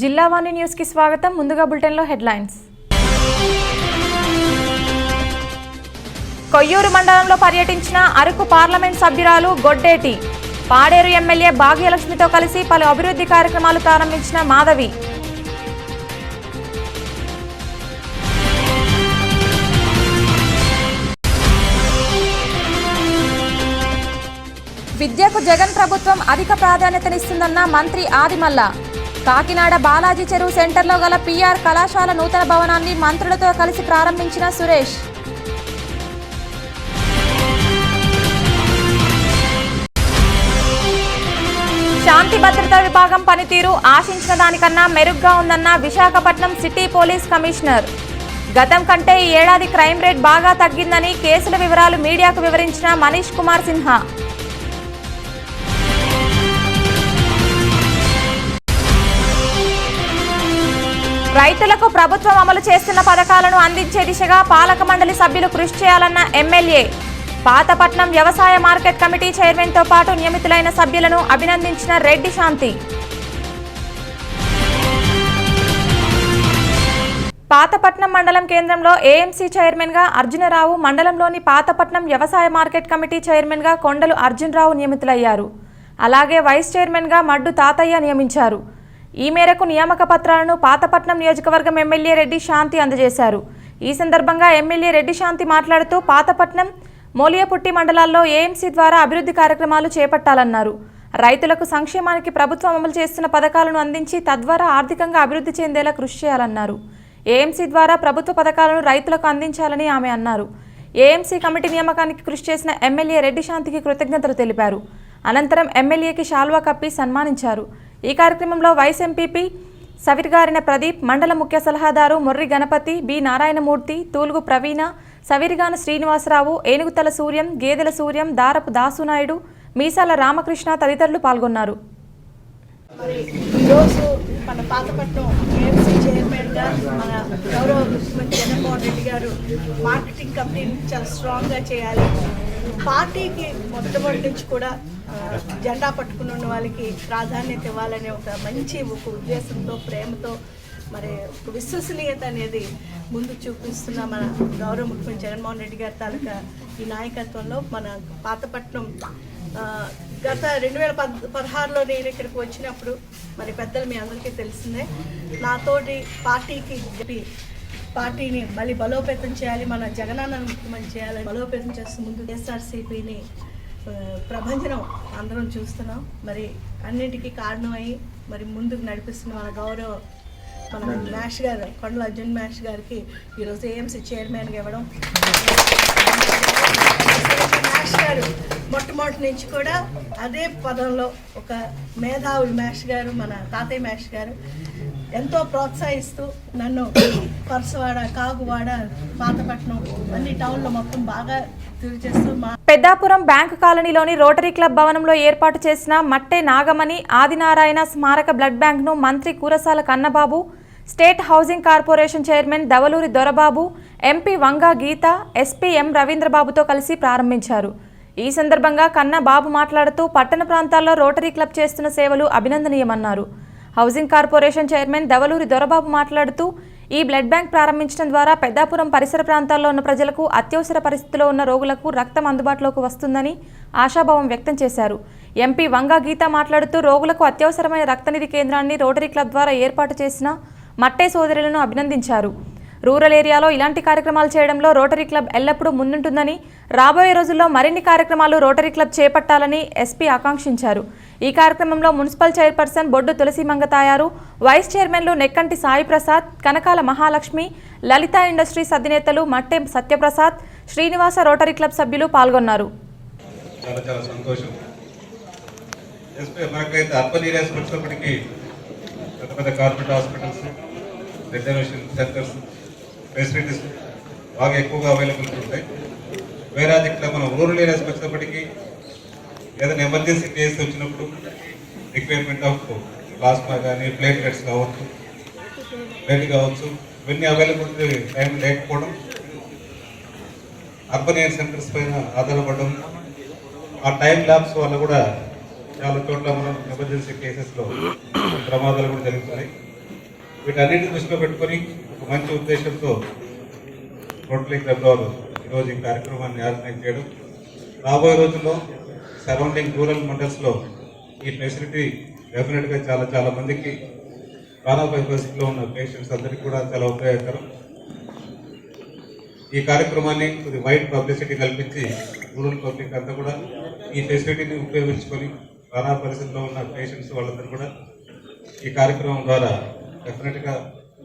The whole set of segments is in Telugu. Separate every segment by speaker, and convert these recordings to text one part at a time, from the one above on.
Speaker 1: జిల్లావాణి న్యూస్ కి స్వాగతం. ముందుగా బులెటిన్ లో హెడ్లైన్స్. కొయ్యూరు మండలంలో పర్యటించిన అరకు పార్లమెంట్ సభ్యురాలు గొడ్డేటి, పాడేరు ఎమ్మెల్యే భాగ్యలక్ష్మితో కలిసి పలు అభివృద్ధి కార్యక్రమాలు ప్రారంభించిన మాధవి. విద్యకు జగన్ ప్రభుత్వం అధిక ప్రాధాన్యతనిస్తుందన్న మంత్రి ఆదిమల్ల. కాకినాడ బాలాజీ చెరువు సెంటర్లో గల పిఆర్ కళాశాల నూతన భవనాన్ని మంత్రులతో కలిసి ప్రారంభించిన సురేష్. శాంతి భద్రతా విభాగం పనితీరు ఆశించిన దానికన్నా మెరుగ్గా ఉందన్న విశాఖపట్నం సిటీ పోలీస్ కమిషనర్. గతం కంటే ఈ ఏడాది క్రైమ్ రేట్ బాగా తగ్గిందని కేసుల వివరాలు మీడియాకు వివరించిన మనీష్ కుమార్ సిన్హా. రైతులకు ప్రభుత్వం అమలు చేస్తున్న పథకాలను అందించే దిశగా పాలక మండలి సభ్యులు కృషి చేయాలన్న ఎమ్మెల్యే. పాతపట్నం వ్యవసాయ మార్కెట్ కమిటీ చైర్మన్తో పాటు నియమితులైన సభ్యులను అభినందించిన రెడ్డి శాంతి. పాతపట్నం మండలం కేంద్రంలో ఏఎంసీ చైర్మన్గా అర్జునరావు, మండలంలోని పాతపట్నం వ్యవసాయ మార్కెట్ కమిటీ చైర్మన్గా కొండలు అర్జునరావు నియమితులయ్యారు. అలాగే వైస్ చైర్మన్గా మడ్డు తాతయ్య నియమించారు. ఈ మేరకు నియామక పత్రాలను పాతపట్నం నియోజకవర్గం ఎమ్మెల్యే రెడ్డి శాంతి అందజేశారు. ఈ సందర్భంగా ఎమ్మెల్యే రెడ్డి శాంతి మాట్లాడుతూ పాతపట్నం, మోలియపుట్టి మండలాల్లో ఏఎంసీ ద్వారా అభివృద్ధి కార్యక్రమాలు చేపట్టాలన్నారు. రైతులకు సంక్షేమానికి ప్రభుత్వం అమలు చేస్తున్న పథకాలను అందించి తద్వారా ఆర్థికంగా అభివృద్ధి చెందేలా కృషి చేయాలన్నారు. ఏఎంసీ ద్వారా ప్రభుత్వ పథకాలను రైతులకు అందించాలని ఆమె అన్నారు. ఏఎంసీ కమిటీ నియామకానికి కృషి చేసిన ఎమ్మెల్యే రెడ్డి శాంతికి కృతజ్ఞతలు తెలిపారు. అనంతరం ఎమ్మెల్యేకి శాల్వా కప్పి సన్మానించారు. ఈ కార్యక్రమంలో వైస్ ఎంపీపీ సవిరిగారిన ప్రదీప్, మండల ముఖ్య సలహాదారు మొర్రి గణపతి, బి నారాయణమూర్తి, తూలుగు ప్రవీణ, సవిరిగాన శ్రీనివాసరావు, ఏనుగుతల సూర్యం, గేదెల సూర్యం, దారపు దాసునాయుడు, మీసాల రామకృష్ణ తదితరులు పాల్గొన్నారు.
Speaker 2: ఈరోజు మన పాతపట్నం ఏఎంసీ చైర్మన్గా మన గౌరవ ముఖ్యమంత్రి జగన్మోహన్ రెడ్డి గారు మార్కెటింగ్ కంపెనీని చాలా స్ట్రాంగ్గా చేయాలి, పార్టీకి మొట్టమొదటి నుంచి కూడా జెండా పట్టుకుని ఉన్న వాళ్ళకి ప్రాధాన్యత ఇవ్వాలనే ఒక మంచి ఒక ఉద్దేశంతో, ప్రేమతో, మరి విశ్వసనీయత అనేది ముందు చూపిస్తున్న మన గౌరవ ముఖ్యమంత్రి జగన్మోహన్ రెడ్డి గారి తాలూకా ఈ నాయకత్వంలో మన పాతపట్నం గత 2016లో నేను ఇక్కడికి వచ్చినప్పుడు మరి పెద్దలు మీ అందరికీ తెలిసిందే, నాతోటి పార్టీకి చెప్పి పార్టీని మళ్ళీ బలోపేతం చేయాలి, మన జగనన్నను ముఖ్యమంత్రి చేయాలని బలోపేతం చేస్తూ ముందు ఎస్ఆర్సీపీని ప్రభంజనం అందరం చూస్తున్నాం. మరి అన్నింటికీ కారణమై మరి ముందుకు నడిపిస్తున్న మన గౌరవ మన మ్యాష్ గారు, కొండల అర్జున్ మ్యాష్ గారికి ఈరోజు ఏఎంసీ చైర్మన్గా ఇవ్వడం. మ్యాష్ గారు మొట్టమొదటి నుంచి కూడా అదే పదంలో ఒక మేధావులు మ్యాష్ గారు, మన తాతయ్య మ్యాష్ గారు ఎంతో ప్రోత్సహిస్తూ నన్ను పర్సవాడ, కాగువాడ, పాతపట్నం అన్ని టౌన్లో మొత్తం బాగా తిరిగేస్తూ
Speaker 1: పెద్దాపురం బ్యాంకు కాలనీలోని రోటరీ క్లబ్ భవనంలో ఏర్పాటు చేసిన మట్టే నాగమణి ఆదినారాయణ స్మారక బ్లడ్ బ్యాంక్ను మంత్రి Kurasala Kannababu, state housing corporation chairman Davaluri Dorababu, MP Vanga Geetha, SP M రవీంద్రబాబుతో కలిసి ప్రారంభించారు. ఈ సందర్భంగా కన్నబాబు మాట్లాడుతూ పట్టణ ప్రాంతాల్లో రోటరీ క్లబ్ చేస్తున్న సేవలు అభినందనీయమన్నారు. Housing corporation chairman Davaluri Dorababu మాట్లాడుతూ ఈ బ్లడ్ బ్యాంక్ ప్రారంభించడం ద్వారా పెద్దాపురం పరిసర ప్రాంతాల్లో ఉన్న ప్రజలకు అత్యవసర పరిస్థితిలో ఉన్న రోగులకు రక్తం అందుబాటులోకి వస్తుందని ఆశాభావం వ్యక్తం చేశారు. ఎంపీ వంగా గీత మాట్లాడుతూ రోగులకు అత్యవసరమైన రక్తనిధి కేంద్రాన్ని రోటరీ క్లబ్ ద్వారా ఏర్పాటు చేసిన మట్టే సోదరులను అభినందించారు. రూరల్ ఏరియాలో ఇలాంటి కార్యక్రమాలు చేయడంలో రోటరీ క్లబ్ ఎల్లప్పుడూ ముందుంటుందని, రాబోయే రోజుల్లో మరిన్ని కార్యక్రమాలు రోటరీ క్లబ్ చేపట్టాలని ఎస్పీ ఆకాంక్షించారు. ఈ కార్యక్రమంలో మున్సిపల్ చైర్పర్సన్ బొడ్డు తులసి మంగతాయారు, వైస్ చైర్మన్లు నెక్కంటి సాయి ప్రసాద్, కనకాల మహాలక్ష్మి, లలిత ఇండస్ట్రీస్ అధినేతలు మట్టే సత్యప్రసాద్, శ్రీనివాస రోటరీ క్లబ్ సభ్యులు పాల్గొన్నారు.
Speaker 3: ఫెసిలిటీస్ బాగా ఎక్కువగా అవైలబుల్ ఉంటాయి. వేరే ఇట్లా మనం రూరల్ ఏరియాస్కి వచ్చినప్పటికీ ఏదైనా ఎమర్జెన్సీ కేసు వచ్చినప్పుడు రిక్వైర్మెంట్ ఆఫ్ ప్లాస్మా కానీ ప్లేట్లెట్స్ కావచ్చు, బ్లడ్ కావచ్చు, ఇవన్నీ అవైలబిలిటీ టైం లేకపోవడం, అర్బన్ ఎయిర్ సెంటర్స్ పైన ఆధారపడడం, ఆ టైం ల్యాబ్స్ వల్ల కూడా చాలా చోట్ల మనం ఎమర్జెన్సీ కేసెస్లో ప్రమాదాలు కూడా జరుగుతున్నాయి. వీటన్నిటిని దృష్టిలో పెట్టుకొని ఒక మంచి ఉద్దేశంతో రోటరీ క్లబ్ వారు ఈరోజు ఈ కార్యక్రమాన్ని ఆర్గనైజ్ చేయడం, రాబోయే రోజుల్లో సరౌండింగ్ రూరల్ మండల్స్లో ఈ ఫెసిలిటీ డెఫినెట్గా చాలా మందికి ప్రాణాపాయ పరిస్థితిలో ఉన్న పేషెంట్స్ అందరికీ కూడా చాలా ఉపయోగకరం. ఈ కార్యక్రమాన్ని కొద్ది వైడ్ పబ్లిసిటీ కల్పించి రూరల్ పబ్లిక్ అంతా కూడా ఈ ఫెసిలిటీని ఉపయోగించుకొని ప్రాణాపాయ పరిస్థితిలో ఉన్న పేషెంట్స్ వాళ్ళందరూ కూడా ఈ కార్యక్రమం ద్వారా డెఫినెట్గా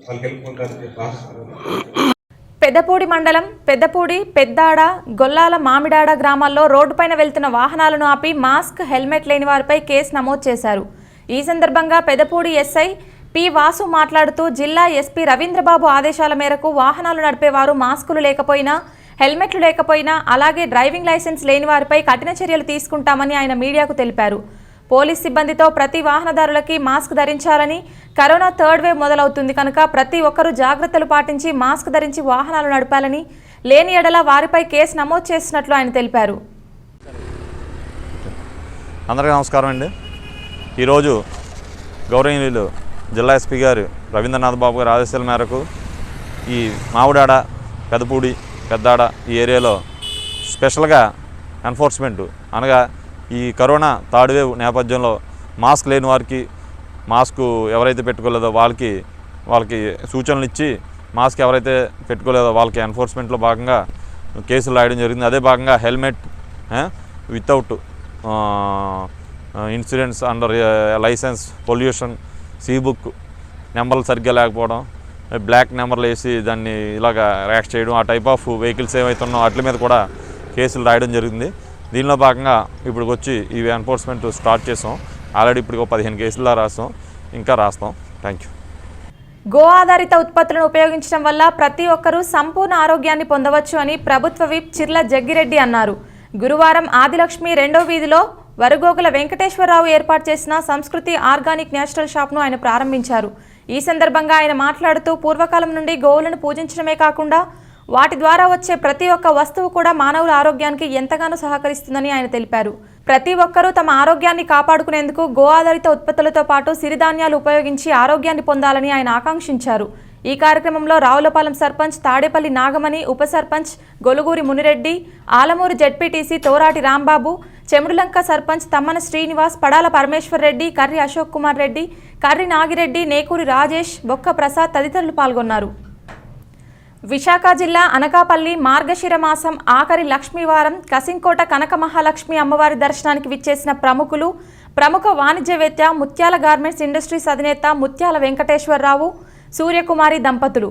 Speaker 3: వాళ్ళు హెల్ప్ పొందాలని చెప్పి ఆశిస్తున్నాను.
Speaker 1: పెద్దపూడి మండలం పెద్దపూడి, పెద్దాడ, గొల్లాల మామిడాడ గ్రామాల్లో రోడ్డుపైన వెళ్తున్న వాహనాలను ఆపి మాస్క్, హెల్మెట్ లేని వారిపై కేసు నమోదు చేశారు. ఈ సందర్భంగా పెద్దపూడి ఎస్ఐ పి వాసు మాట్లాడుతూ జిల్లా ఎస్పీ రవీంద్రబాబు ఆదేశాల మేరకు వాహనాలు నడిపేవారు మాస్కులు లేకపోయినా, హెల్మెట్లు లేకపోయినా, అలాగే డ్రైవింగ్ లైసెన్స్ లేని వారిపై కఠిన చర్యలు తీసుకుంటామని ఆయన మీడియాకు తెలిపారు. పోలీస్ సిబ్బందితో ప్రతి వాహనదారులకి మాస్క్ ధరించాలని, కరోనా థర్డ్ వేవ్ మొదలవుతుంది కనుక ప్రతి ఒక్కరూ జాగ్రత్తలు పాటించి మాస్క్ ధరించి వాహనాలు నడపాలని, లేని ఎడల వారిపై కేసు నమోదు చేసినట్లు ఆయన తెలిపారు.
Speaker 4: అందరికీ నమస్కారం అండి. ఈరోజు గౌరవనీయులు జిల్లా ఎస్పీ గారు రవీంద్రనాథ్ బాబు గారి ఆదేశాల మేరకు ఈ మామిడాడ, పెదపూడి, పెద్దాడ ఈ ఏరియాలో స్పెషల్గా ఎన్ఫోర్స్మెంట్ అనగా ఈ కరోనా థర్డ్ వేవ్ నేపథ్యంలో మాస్క్ లేని వారికి, మాస్క్ ఎవరైతే పెట్టుకోలేదో వాళ్ళకి సూచనలు ఇచ్చి మాస్క్ ఎవరైతే పెట్టుకోలేదో వాళ్ళకి ఎన్ఫోర్స్మెంట్లో భాగంగా కేసులు రాయడం జరిగింది. అదే భాగంగా helmet without insurance under license, pollution, C book నెంబర్లు సరిగ్గా లేకపోవడం, బ్లాక్ నెంబర్లు వేసి దాన్ని ఇలాగ ర్యాక్స్ చేయడం, ఆ టైప్ ఆఫ్ వెహికల్స్ ఏవైతున్నాయో వాటి మీద కూడా కేసులు రాయడం జరిగింది. దీనిలో భాగంగా ఇప్పుడు వచ్చి ఈ ఎన్ఫోర్స్మెంట్ స్టార్ట్ చేసాం. ఆల్రెడీ ఇప్పుడు 15 కేసులు రాసాం, ఇంకా రాస్తాం. Thank you.
Speaker 1: గో ఆధారిత ఉత్పత్తులను ఉపయోగించడం వల్ల ప్రతి ఒక్కరూ సంపూర్ణ ఆరోగ్యాన్ని పొందవచ్చు అని ప్రభుత్వ విప్ చిర్ల జగ్గిరెడ్డి అన్నారు. గురువారం ఆదిలక్ష్మి 2వ వీధిలో వరుగోగుల వెంకటేశ్వరరావు ఏర్పాటు చేసిన సంస్కృతి ఆర్గానిక్ నేచురల్ షాప్ను ఆయన ప్రారంభించారు. ఈ సందర్భంగా ఆయన మాట్లాడుతూ పూర్వకాలం నుండి గోవులను పూజించడమే కాకుండా వాటి ద్వారా వచ్చే ప్రతి ఒక్క వస్తువు కూడా మానవుల ఆరోగ్యానికి ఎంతగానో సహకరిస్తుందని ఆయన తెలిపారు. ప్రతి ఒక్కరూ తమ ఆరోగ్యాన్ని కాపాడుకునేందుకు గో ఆధారిత ఉత్పత్తులతో పాటు సిరిధాన్యాలు ఉపయోగించి ఆరోగ్యాన్ని పొందాలని ఆయన ఆకాంక్షించారు. ఈ కార్యక్రమంలో రావులపాలెం సర్పంచ్ తాడేపల్లి నాగమణి, ఉప సర్పంచ్ గొలుగూరి మునిరెడ్డి, ఆలమూరు జెడ్పీటీసీ తోరాటి రాంబాబు, చెముడులంక సర్పంచ్ తమ్మన శ్రీనివాస్, పడాల పరమేశ్వర్ రెడ్డి, కర్రి అశోక్ కుమార్ రెడ్డి, కర్రి నాగిరెడ్డి, నేకూరి రాజేష్, బొక్క ప్రసాద్ తదితరులు పాల్గొన్నారు. విశాఖ జిల్లా అనకాపల్లి మార్గశిర మాసం ఆఖరి లక్ష్మీవారం కసింకోట కనక మహాలక్ష్మి అమ్మవారి దర్శనానికి విచ్చేసిన ప్రముఖ వాణిజ్యవేత్త ముత్యాల గార్మెంట్స్ ఇండస్ట్రీస్ అధినేత ముత్యాల వెంకటేశ్వరరావు, సూర్యకుమారి దంపతులు.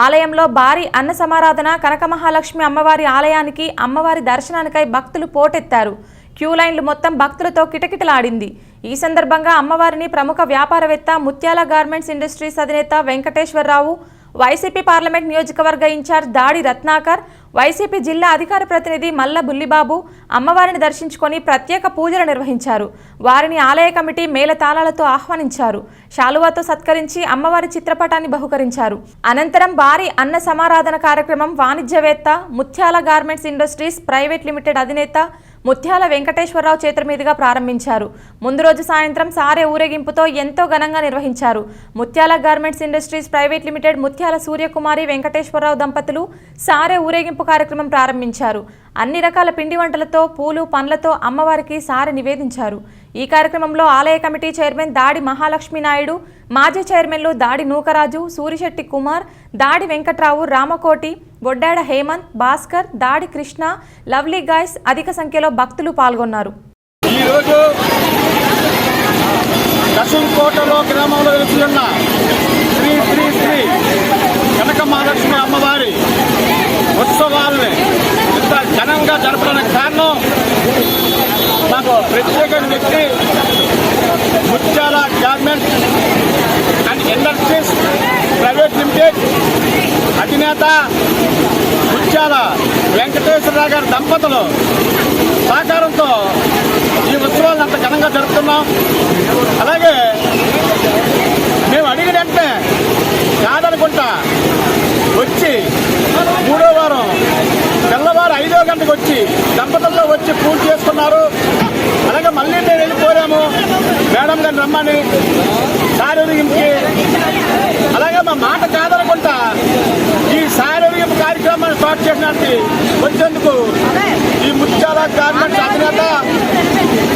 Speaker 1: ఆలయంలో భారీ అన్న సమారాధన. కనక మహాలక్ష్మి అమ్మవారి ఆలయానికి అమ్మవారి దర్శనానికై భక్తులు పోటెత్తారు. క్యూ లైన్లు మొత్తం భక్తులతో కిటకిటలాడింది. ఈ సందర్భంగా అమ్మవారిని ప్రముఖ వ్యాపారవేత్త ముత్యాల గార్మెంట్స్ ఇండస్ట్రీస్ అధినేత వెంకటేశ్వరరావు, వైసీపీ పార్లమెంట్ నియోజకవర్గ ఇన్ఛార్జ్ దాడి రత్నాకర్, వైసీపీ జిల్లా అధికార ప్రతినిధి మల్ల బుల్లిబాబు అమ్మవారిని దర్శించుకొని ప్రత్యేక పూజలు నిర్వహించారు. వారిని ఆలయ కమిటీ మేళతాళాలతో ఆహ్వానించారు. శాలువాతో సత్కరించి అమ్మవారి చిత్రపటాన్ని బహుకరించారు. అనంతరం భారీ అన్న సమారాధన కార్యక్రమం వాణిజ్యవేత్త ముత్యాల గార్మెంట్స్ ఇండస్ట్రీస్ ప్రైవేట్ లిమిటెడ్ అధినేత ముత్యాల వెంకటేశ్వరరావు చేతుల మీదుగా ప్రారంభించారు. ముందు రోజు సాయంత్రం సారే ఊరేగింపుతో ఎంతో ఘనంగా నిర్వహించారు. ముత్యాల గార్మెంట్స్ ఇండస్ట్రీస్ ప్రైవేట్ లిమిటెడ్ ముత్యాల సూర్యకుమారి వెంకటేశ్వరరావు దంపతులు సారే ఊరేగింపు కార్యక్రమం ప్రారంభించారు. అన్ని రకాల పిండి వంటలతో, పూలు, పండ్లతో అమ్మవారికి సారె నివేదించారు. ఈ కార్యక్రమంలో ఆలయ కమిటీ చైర్మన్ దాడి మహాలక్ష్మి నాయుడు, మాజీ చైర్మన్లు దాడి నూకరాజు, సూరిశెట్టి కుమార్, దాడి వెంకట్రావు, రామకోటి, బొడ్డాడ హేమంత్, భాస్కర్, దాడి కృష్ణ, లవ్లీ గాయ్స్ అధిక సంఖ్యలో భక్తులు పాల్గొన్నారు.
Speaker 5: ఈరోజు కసింకోటలో గ్రామంలో వెలుస్తున్న శ్రీ శ్రీ శ్రీ కనక మహాలక్ష్మి అమ్మవారి ఉత్సవాలని ఇంత ఘనంగా జరపడానికి కారణం మాకు ప్రత్యేక వ్యక్తి ముత్యాల garments and industries private limited అధినేత ముత్యాల వెంకటేశ్వరరావు గారి దంపతులు సహకారంతో ఈ ఉత్సవాలను అంత ఘనంగా జరుపుతున్నాం. అలాగే మేము అడిగిన వెంటనే కాదనుకుంటా వచ్చి 3వ వారం తెల్లవారు 5వ గంటకు వచ్చి దంపతుల్లో వచ్చి పూజ చేసుకున్నారు. అలాగే మళ్ళీ మేము వెళ్ళిపోయాము మేడం గారిని రమ్మని శారీరకంకి. అలాగే తర్వాత ఈ శారీరక కార్యక్రమాన్ని స్టార్ట్ చేసినట్టు వచ్చేందుకు ఈ ముత్యాల గార్మెంట్స్ అధినేత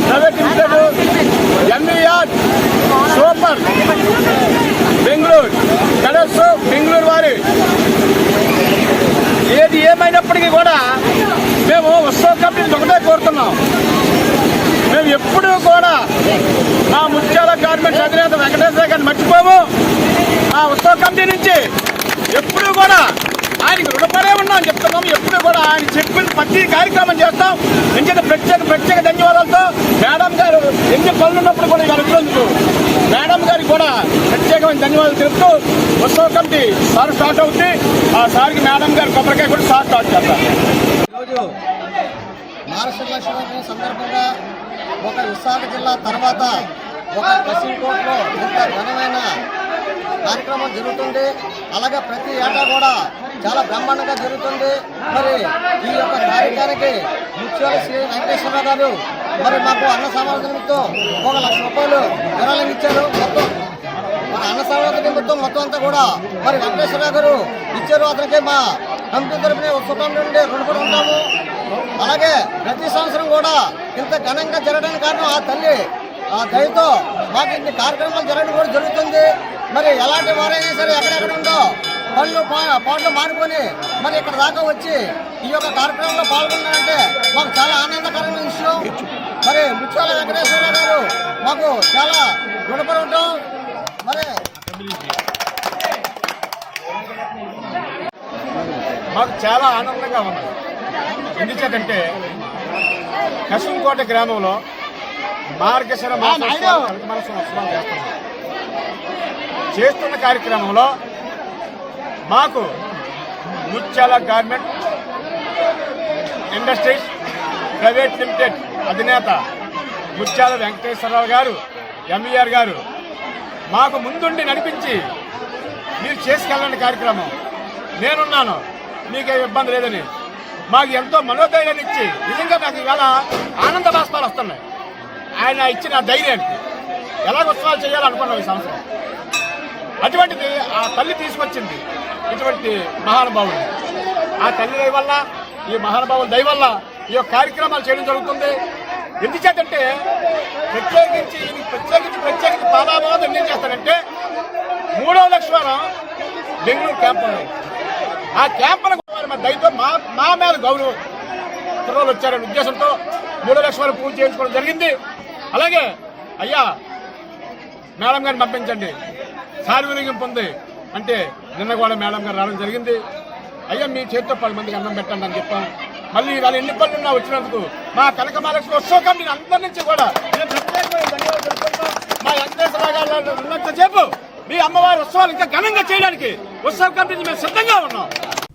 Speaker 5: private limited MVR super Bengaluru colours Bengaluru వారి ఏది ఏమైనప్పటికీ కూడా మేము ఉత్సవ కమిటీని ఒకటే కోరుతున్నాం. మేము ఎప్పుడూ కూడా మా ముత్యాల గార్మెంట్స్ అధినేత వెంకటేశ్వర గారిని మర్చిపోము. ఆ ఉత్సవ కమిటీ నుంచి ఎప్పుడూ కూడా ఆయనకి రుణపడే ఉన్నాం చెప్తున్నాము. ఎప్పుడు కూడా ఆయన చెప్పిన ప్రతి కార్యక్రమం చేస్తాం. ఎందుకంటే ప్రత్యేక ధన్యవాదాలతో మేడం గారు ఎన్ని పనులు ఉన్నప్పుడు కూడా ఇవాళ వచ్చినందుకు మేడం గారికి కూడా ప్రత్యేకమైన ధన్యవాదాలు తెలుపుతూ ఉత్సవ కమిటీ సార్ స్టార్ట్ అవుతుంది. ఆ సార్కి మేడం గారు కొబ్బరికాయ కూడా సార్ స్టార్ట్ చేస్తారు.
Speaker 6: ఈరోజు మహారాష్ట్ర లక్ష్మీ సందర్భంగా ఒక విశాఖ జిల్లా తర్వాత ఒక కసింకోట్లో ఇంత ఘనమైన కార్యక్రమం జరుగుతుంది. అలాగే ప్రతి ఏటా కూడా చాలా బ్రహ్మాండంగా జరుగుతుంది. మరి ఈ యొక్క కార్యక్రమానికి ముఖ్య శ్రీ వెంకటేశ్వర గారు మరి మాకు అన్న సామర్థ్యం నిమిత్తం 1 లక్ష రూపాయలు విరాళం ఇచ్చారు. మొత్తం మన అన్న సామర్థ్యం నిమిత్తం మొత్తం అంతా కూడా మరి వెంకటేశ్వర గారు ఇచ్చారు. అతనికి మా కమిటీ తరఫున ఉత్సవం నుండి రుణపడి ఉంటాము. అలాగే ప్రతి సంవత్సరం కూడా ఇంత ఘనంగా జరగడానికి కారణం ఆ తల్లి ఆ దయతో మాకు ఇన్ని కార్యక్రమాలు జరగడం కూడా జరుగుతుంది. మరి ఎలాంటి వారైనా సరే ఎక్కడెక్కడ ఉందో పనులు పాటలు మానుకొని మరి ఇక్కడ దాకా వచ్చి ఈ యొక్క కార్యక్రమంలో పాల్గొన్నారంటే మాకు చాలా ఆనందకరమైన విషయం. మరి ముత్యాల వెంకటేశ్వర గారు మాకు చాలా రుణపడి ఉంటాం. మరి
Speaker 5: మాకు చాలా ఆనందంగా ఉంది. ఎందుకంటే కసింకోట గ్రామంలో మార్గశిర ఉత్సవం చేస్తున్న కార్యక్రమంలో మాకు ముత్యాల గార్మెంట్ ఇండస్ట్రీస్ ప్రైవేట్ లిమిటెడ్ అధినేత ముత్యాల వెంకటేశ్వరరావు గారు ఎంవీఆర్ గారు మాకు ముందుండి నడిపించి మీరు చేసుకెళ్ళండి కార్యక్రమం, నేనున్నాను, మీకేం ఇబ్బంది లేదని మాకు ఎంతో మనోధైర్యాన్ని ఇచ్చి నిజంగా నాకు ఇవాళ ఆనంద బాష్పాలు వస్తున్నాయి. ఆయన ఇచ్చిన ధైర్యానికి ఎలాగ ఉత్సవాలు చేయాలనుకున్నాం ఈ సంవత్సరం. అటువంటిది ఆ తల్లి తీసుకొచ్చింది ఇటువంటి మహానుభావుడు. ఆ తల్లి దయ వల్ల ఈ మహానుభావుల దయ వల్ల ఈ యొక్క కార్యక్రమాలు చేయడం జరుగుతుంది. ఎందుచేతంటే ప్రత్యేకించి పాదాభావం ఏం చేస్తారంటే 3వ లక్ష్మీవారం బెంగళూరు క్యాంప్ ఉంది. ఆ క్యాంపులకు దయతో మా మీద గౌరవం కుర్రోలు వచ్చారనే ఉద్దేశంతో 3వ లక్ష్మీవారం పూజ చేయించుకోవడం జరిగింది. అలాగే అయ్యా మేడం గారిని పంపించండి, సార్వజనికం పొంది అంటే నిన్న కూడా మేడం గారు రావడం జరిగింది. అయ్యా మీ చేతితో 10 మందికి అన్నం పెట్టండి అని చెప్పాం. మళ్ళీ ఇవాళ ఎన్ని పనులున్నా వచ్చినందుకు మా కనక మహాలక్ష్మి ఉత్సవ కమిటీ అందరి నుంచి కూడా నేను ప్రత్యేకమైన ధన్యవాదాలు తెలుపుకుంటున్నాం. మా వెంకటేశ్వర గారు ఉన్నంతసేపు మీ అమ్మవారి ఉత్సవాలు ఇంకా ఘనంగా చేయడానికి ఉత్సవ కమిటీ మేము సిద్ధంగా ఉన్నాం.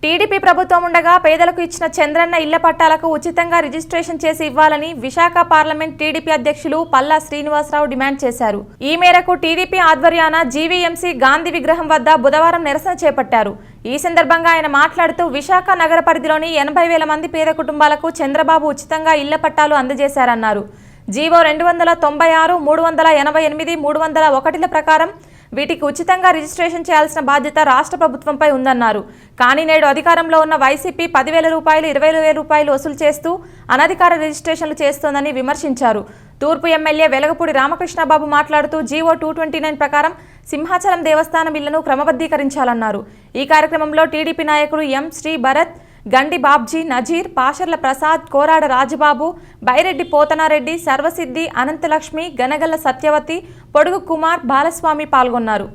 Speaker 1: టీడీపీ ప్రభుత్వం ఉండగా పేదలకు ఇచ్చిన చంద్రన్న ఇళ్ల పట్టాలకు ఉచితంగా రిజిస్ట్రేషన్ చేసి ఇవ్వాలని విశాఖ పార్లమెంట్ టీడీపీ అధ్యక్షులు పల్లా శ్రీనివాసరావు డిమాండ్ చేశారు. ఈ మేరకు టీడీపీ ఆధ్వర్యాన జీవీఎంసీ గాంధీ విగ్రహం వద్ద బుధవారం నిరసన చేపట్టారు. ఈ సందర్భంగా ఆయన మాట్లాడుతూ విశాఖ నగర పరిధిలోని 80,000 మంది పేద కుటుంబాలకు చంద్రబాబు ఉచితంగా ఇళ్ల పట్టాలు అందజేశారన్నారు. జీవో 296, 388, 301ల ప్రకారం వీటికి ఉచితంగా రిజిస్ట్రేషన్ చేయాల్సిన బాధ్యత రాష్ట్ర ప్రభుత్వంపై ఉందన్నారు. కానీ నేడు అధికారంలో ఉన్న వైసీపీ 10,000 రూపాయలు, 20,000 రూపాయలు వసూలు చేస్తూ అనధికార రిజిస్ట్రేషన్లు చేస్తోందని విమర్శించారు. తూర్పు ఎమ్మెల్యే వెలగపూడి రామకృష్ణబాబు మాట్లాడుతూ జీవో 229 ప్రకారం సింహాచలం దేవస్థానం ఇళ్లను క్రమబద్ధీకరించాలన్నారు. ఈ కార్యక్రమంలో టీడీపీ నాయకులు ఎం శ్రీ భరత్, గండి బాబ్జీ, నజీర్, పాషర్ల ప్రసాద్, కోరాడ రాజబాబు, బైరెడ్డి పోతనారెడ్డి, సర్వసిద్ధి, అనంతలక్ష్మి, గనగల్ల సత్యవతి, పొడుగు కుమార్, బాలస్వామి పాల్గొన్నారు.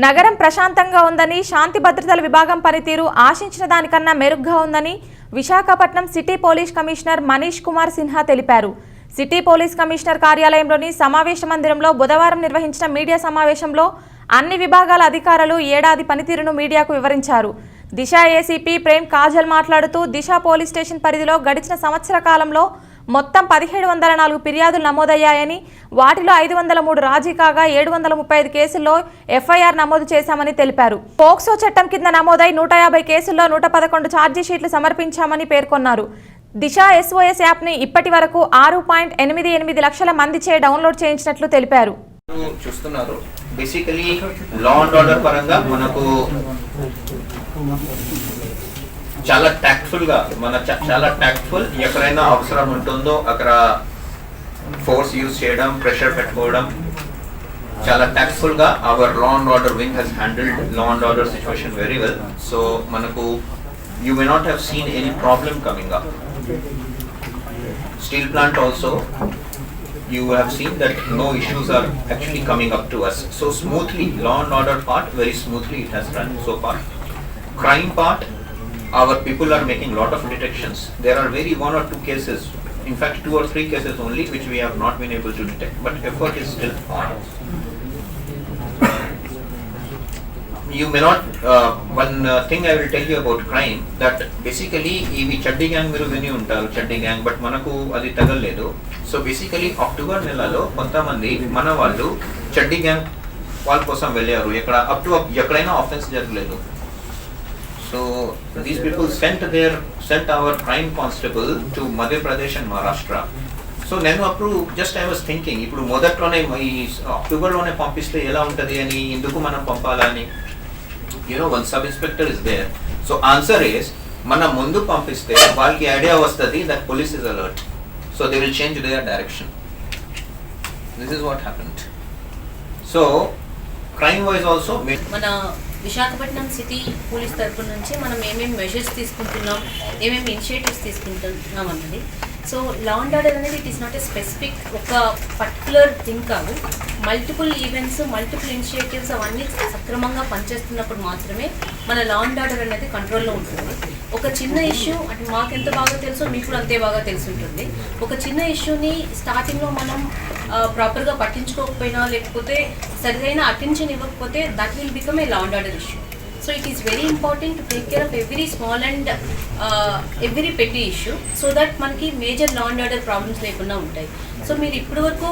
Speaker 1: నగరం ప్రశాంతంగా ఉందని, శాంతి భద్రతల విభాగం పనితీరు ఆశించిన దానికన్నా మెరుగ్గా ఉందని Visakhapatnam city police commissioner Manish Kumar Sinha తెలిపారు. సిటీ పోలీస్ కమిషనర్ కార్యాలయంలోని సమావేశ మందిరంలో బుధవారం నిర్వహించిన మీడియా సమావేశంలో అన్ని విభాగాల అధికారులు ఏడాది పనితీరును మీడియాకు వివరించారు. దిశ ఏసీపీ ప్రేమ్ కాజల్ మాట్లాడుతూ దిశ పోలీస్ స్టేషన్ పరిధిలో గడిచిన సంవత్సర కాలంలో మొత్తం 1704 ఫిర్యాదులు నమోదయ్యాయని, వాటిలో 503 రాజీ కాగా 735 కేసుల్లో ఎఫ్ఐఆర్ నమోదు చేశామని తెలిపారు. పోక్సో చట్టం కింద నమోదై 150 కేసుల్లో 111 ఛార్జీ షీట్లు సమర్పించామని పేర్కొన్నారు. దిశ SOS యాప్ని ఇప్పటి వరకు 6.88 లక్షల మందిచే డౌన్లోడ్ చేయించినట్లు తెలిపారు.
Speaker 7: చూస్తున్నారు బేసికలీ లా అండ్ ఆర్డర్ పరంగా మనకు చాలా టాక్ట్ఫుల్ గా చాలా టాక్ట్ఫుల్ ఎక్కడైనా అవసరం ఉంటుందో అక్కడ ఫోర్స్ యూజ్ చేయడం, ప్రెషర్ పెట్టుకోవడం చాలా టాక్ట్ఫుల్ గా our law and order wing he's handled law and order situation very well. So మనకు you may not have seen any problem coming up. Steel plant also, you have seen that no issues are actually coming up to us. So smoothly, law and order part, very smoothly it has run so far. Crime part, our people are making lot of detections. There are very 1 or 2 cases, in fact 2 or 3 cases only, which we have not been able to detect, but effort is still on. You may not, one thing I will tell you about crime, that basically ఇవి చడ్డీ గ్యాంగ్ మీరు విని ఉంటారు, చడ్డీ గ్యాంగ్, బట్ మనకు అది తగలేదు. సో బేసికలీ అక్టోబర్ నెలలో కొంతమంది మన వాళ్ళు చడ్డీ గ్యాంగ్ వాళ్ళ కోసం వెళ్ళారు, ఎక్కడైనా ఆఫెన్స్ జరగలేదు. So these people sent our crime constable to Madhya Pradesh and Maharashtra. So నేను అప్పుడు జస్ట్ ఐ వాస్ థింకింగ్, ఇప్పుడు మొదట్లోనే ఈ అక్టోబర్లోనే పంపిస్తే ఎలా ఉంటుంది అని, ఎందుకు మనం పంపాలని. one sub inspector is there. So answer is, మనం ముందు పంపిస్తే వాళ్ళకి ఐడియా వస్తుంది that police is alert. So they will change their direction. This is what happened. So crime wise also
Speaker 8: మన విశాఖపట్నం సిటీ పోలీస్ తరపు నుంచి మనం ఏమేమి మెజర్స్ తీసుకుంటున్నాం, ఏమేమి ఇనిషియేటివ్స్ తీసుకుంటున్నాం అన్నది. సో లా అండ్ ఆర్డర్ అనేది it is not a specific ఒక పర్టికులర్ థింగ్ కాదు. మల్టిపుల్ ఈవెంట్స్, మల్టిపుల్ ఇనిషియేటివ్స్ అవన్నీ సక్రమంగా పనిచేస్తున్నప్పుడు మాత్రమే మన లా అండ్ ఆర్డర్ అనేది కంట్రోల్లో ఉంటుంది. ఒక చిన్న ఇష్యూ అంటే మాకు ఎంత బాగా తెలుసో మీకు కూడా అంతే బాగా తెలిసి ఉంటుంది. ఒక చిన్న ఇష్యూని స్టార్టింగ్లో మనం ప్రాపర్గా పట్టించుకోకపోయినా, లేకపోతే సరైన అటెన్షన్ ఇవ్వకపోతే that will become a law and order issue. So it is very important to take care of every small and every petty issue so that మనకి major law and order problems లేకుండా ఉంటాయి. సో మీరు ఇప్పటి వరకు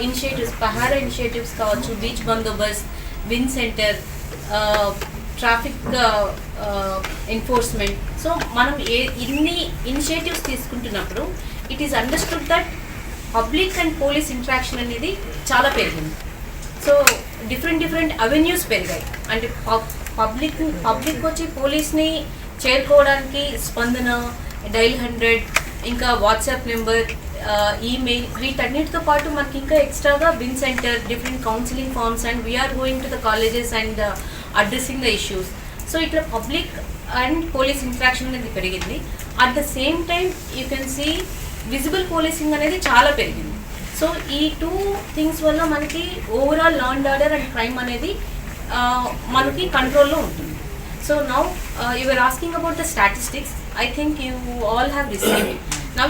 Speaker 8: ఇనిషియేటివ్స్, పహారా ఇనిషియేటివ్స్ కావచ్చు, beach Bandobast, win centre, traffic enforcement, so మనం ఇన్ని ఇనిషియేటివ్స్ తీసుకుంటున్నప్పుడు it is understood that public and police interaction అనేది చాలా పెరిగింది. సో డిఫరెంట్ అవెన్యూస్ పెరిగాయి. అంటే పబ్లిక్ వచ్చి పోలీస్ని చేరుకోవడానికి స్పందన, డైల్ 100, ఇంకా వాట్సాప్ నెంబర్, ఈమెయిల్, వీటన్నిటితో పాటు మనకి ఇంకా ఎక్స్ట్రాగా బిన్ centre, different counselling forms, and we're going to the colleges and addressing the issues. So ఇట్లా పబ్లిక్ అండ్ పోలీస్ ఇంటరాక్షన్ అనేది పెరిగింది. At the same time you can see visible policing అనేది చాలా పెరిగింది. సో ఈ 2 థింగ్స్ వల్ల మనకి overall law and order and crime అనేది మనకి కంట్రోల్లో ఉంటుంది. So now you are asking about the statistics. I think you all have received it. Now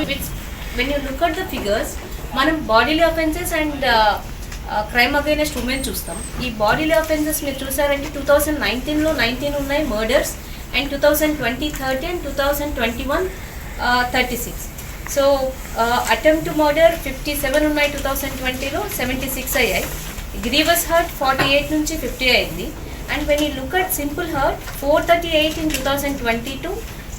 Speaker 8: when you look at the figures, మనం bodily offences and crime against women చూస్తాం. ఈ బాడీలీ అఫెన్సెస్ మీరు చూసారంటే 2019లో 19 ఉన్నాయి murders, and 2020 30 and 2021 36. So attempt to murder 57 ఉన్నాయి 2020లో, 76 అయ్యాయి. గ్రీవస్ హర్ట్ 48 నుంచి 50 అయింది. And when you look at simple hurt 438 in 2022,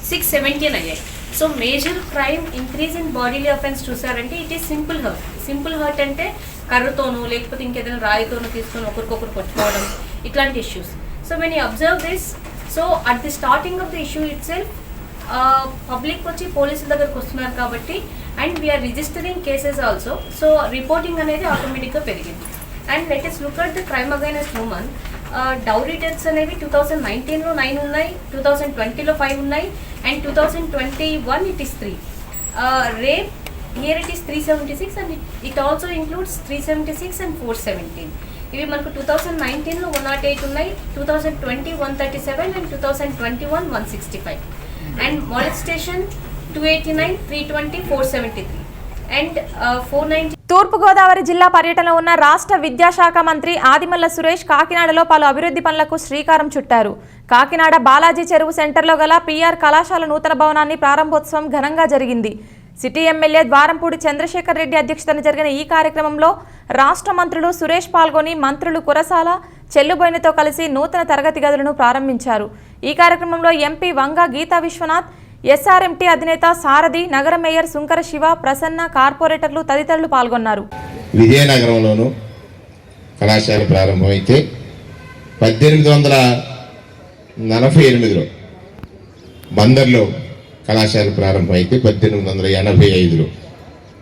Speaker 8: 617 అయ్యాయి. So major crime increase in bodily offence చూసారంటే it is simple hurt. Simple hurt అంటే కర్రతోనూ లేకపోతే ఇంకేదైనా రాయితోనూ తీసుకొని ఒకరికొకరు కొట్టుకోవడం, ఇట్లాంటి issues. So when you observe this, so at the starting of the issue itself public వచ్చి పోలీసుల దగ్గరకు వస్తున్నారు కాబట్టి, and we're registering cases also. So reporting అనేది ఆటోమేటిక్గా పెరిగింది. And let us look at the crime against women. Dowry deaths అనేవి 2019లో 9 ఉన్నాయి, 2020లో 5 ఉన్నాయి, and 2021 it is 3. Rape, here it is 376, and it also includes 376 and 417. ఇవి మనకు 2019లో 108 ఉన్నాయి, 2020 137, అండ్ 2021 165. And molestation 289, 320, 473, and 490.
Speaker 1: తూర్పుగోదావరి జిల్లా పర్యటనలో ఉన్న రాష్ట్ర విద్యాశాఖ మంత్రి ఆదిమల్ల సురేష్ కాకినాడలో పలు అభివృద్ధి పనులకు శ్రీకారం చుట్టారు. కాకినాడ బాలాజీ చెరువు సెంటర్లో గల పిఆర్ కళాశాల నూతన భవనాన్ని ప్రారంభోత్సవం ఘనంగా జరిగింది. సిటీ ఎమ్మెల్యే ద్వారంపూడి చంద్రశేఖర్ రెడ్డి అధ్యక్షతన జరిగిన ఈ కార్యక్రమంలో రాష్ట్ర మంత్రులు సురేష్ పాల్గొని మంత్రులు కురసాల చెల్లుబోయినతో కలిసి నూతన తరగతి గదులను ప్రారంభించారు. ఈ కార్యక్రమంలో ఎంపీ వంగ గీతా విశ్వనాథ్, ఎస్ఆర్ఎంటీ అధినేత సారథి, నగర మేయర్ సుంకర శివ, ప్రసన్న, కార్పొరేటర్లు తదితరులు పాల్గొన్నారు.
Speaker 9: విజయనగరంలోను కళాశాల ప్రారంభమైతే 1848లో బందర్లో కళాశాల ప్రారంభమైతే 1885లో